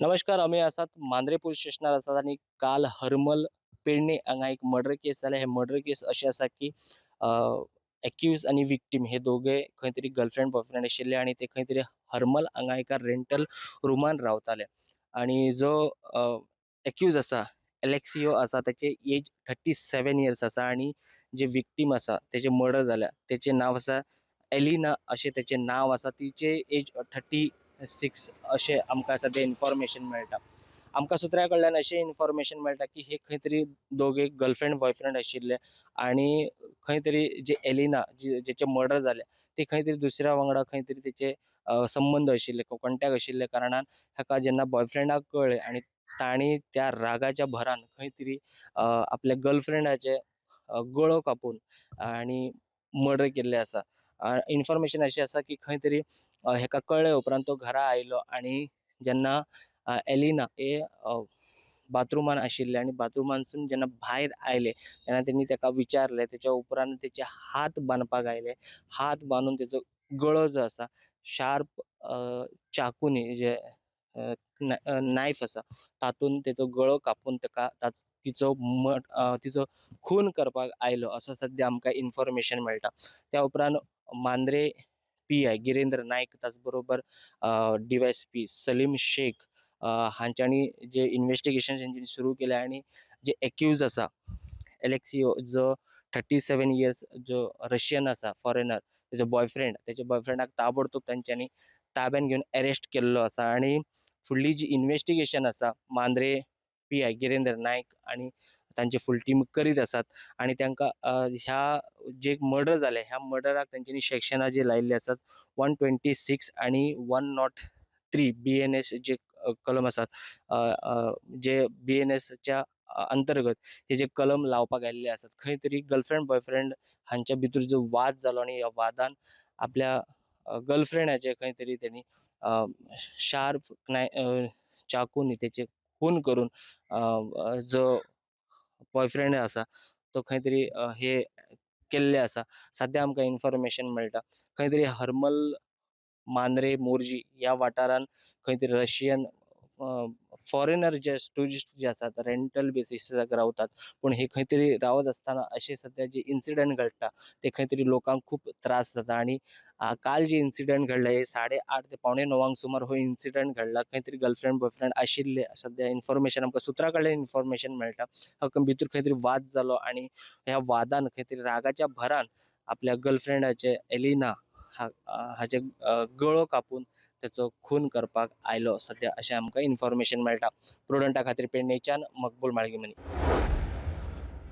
नमस्कार. आम्ही आसात मांद्रे पोलीस स्टेशनार आसात आणि काल हरमल पेडणे हांगा एक मर्डर केस जाल्या. हे मर्डर केस अशें आसा की एक्यूज आणि विक्टीम हे दोघे खंय तरी गर्लफ्रेंड बॉयफ्रेंड आशिल्ले आणि ते खंय तरी हरमल हांगा एका रेंटल रुमान रावताले आणि जो एक्यूज आसा एलेक्सियो आसा त्याचे एज 37 इयर्स आसा आणि जे विक्टीम आसा तेजे मर्डर जाल्या तेचे नाव आसा एलिना अशें तेचे नाव आसा. तिचे एज 36 अशें आमकां सद्या इन्फॉर्मेशन मेळटा. आमकां सुत्र्या कडल्यान अशें इन्फॉर्मेशन मेळटा की हे खंय तरी दोघे गर्लफ्रेंड बॉयफ्रेंड आशिल्ले आणि खंय तरी जे एलिना जेचे मर्डर जाले ते खंय तरी दुसऱ्या वांगडा खंय तरी तेचे संबंध आशिल्ले कॉन्टॅक्ट आशिल्ले कारणान हाका जेन्ना बॉयफ्रेंडाक कळ्ळें आणि ताणी त्या रागाच्या भरान खंय तरी आपल्या गर्लफ्रेंडाचे गळो कापून आणि मर्डर केल्ले आसा. इन्फॉर्मेशन अशी आसा की खंय तरी हेका कळ्ळे उपरांत तो घरा आयलो आणि जेन्ना एलिना हे बाथरुमान आशिल्ले आणि बाथरुमानसून जेन्ना भायर आयले तेन्ना तेणी तेका विचारले. त्याच्या उपरांत तेचे हात बांदपाक आयले. हात बांदून तेचो गळो जो आसा शार्प चाकूनी जे नायफ आसा तातून तेचो गळो कापून तेका तिचो खून करपाक आयलो असो सद्या आमकां इन्फॉर्मेशन मेळटा. त्या उपरांत मांद्रे PI गिरेंद्र नायक त्याच बरोबर DYSP सलीम शेख हांच्यांनी जे इन्व्हेस्टिगेशन जेंच्यांनी सुरू केले आणि जे एक्यूज आसा एलेक्सियो जो 37 इयर्स जो रशियन आसा फॉरेनर तेजो बॉयफ्रेंड तेच्या बॉयफ्रेंडाक ताबडतोब तांच्यांनी ताब्यान घेवन अरेस्ट केल्लो आसा आणि फुडली जी इन्व्हेस्टिगेशन आसा मांद्रे PI गिरेंद्र नायक आणि तांची फूल टीम करीत आसात आणि तांकां ह्या जे मर्डर जाले ह्या मर्डराक तांच्यांनी सेक्शनां जी लायिल्ली आसात 126 आणि 103 BNS जे कलम आसात जे BNS च्या अंतर्गत हे जे कलम लावपाक आयिल्ले आसात. खंय तरी गर्लफ्रेंड बॉयफ्रेंड हांच्या भितर जो वाद जालो आणि ह्या वादान आपल्या गर्लफ्रेंडाचे खंय तरी तेणी शार्प चाकून तेचे खून करून जो बॉयफ्रेंड आसा तो खंय तरी हे केल्ले आसा. सद्या आमकां इन्फॉर्मेशन मेळटा खंय तरी हरमल मांद्रे मोर्जी या वाठारान खंय तरी रशियन फॉरेनर जे टुरिस्ट जे आसात रेंटल बेसिसाक रावतात पूण हे खंय तरी रावत आसतना अशे सद्या जे इन्सिडंट घडटा ते खंय तरी लोकांक खूप त्रास जाता आणि काल जे इन्सिडंट घडले हे 8:30 ते 8:45 सुमार हो इन्सिडंट घडला. खंय तरी गर्लफ्रेंड बॉयफ्रेंड आशिल्ले सद्या इन्फॉर्मेशन आमकां सुत्रा कडल्यान इन्फॉर्मेशन मेळटा. भितर खंय तरी वाद जालो आणि ह्या वादान खंय तरी रागाच्या भरान आपल्या गर्लफ्रेंडाचे एलिना हाचे गळो कापून त्याचो खून करपाक आयलो सद्या अशें आमकां इन्फॉर्मेशन मेळटा. प्रुडंटा खातीर पेडणेच्यान मकबूल माळगीमनी.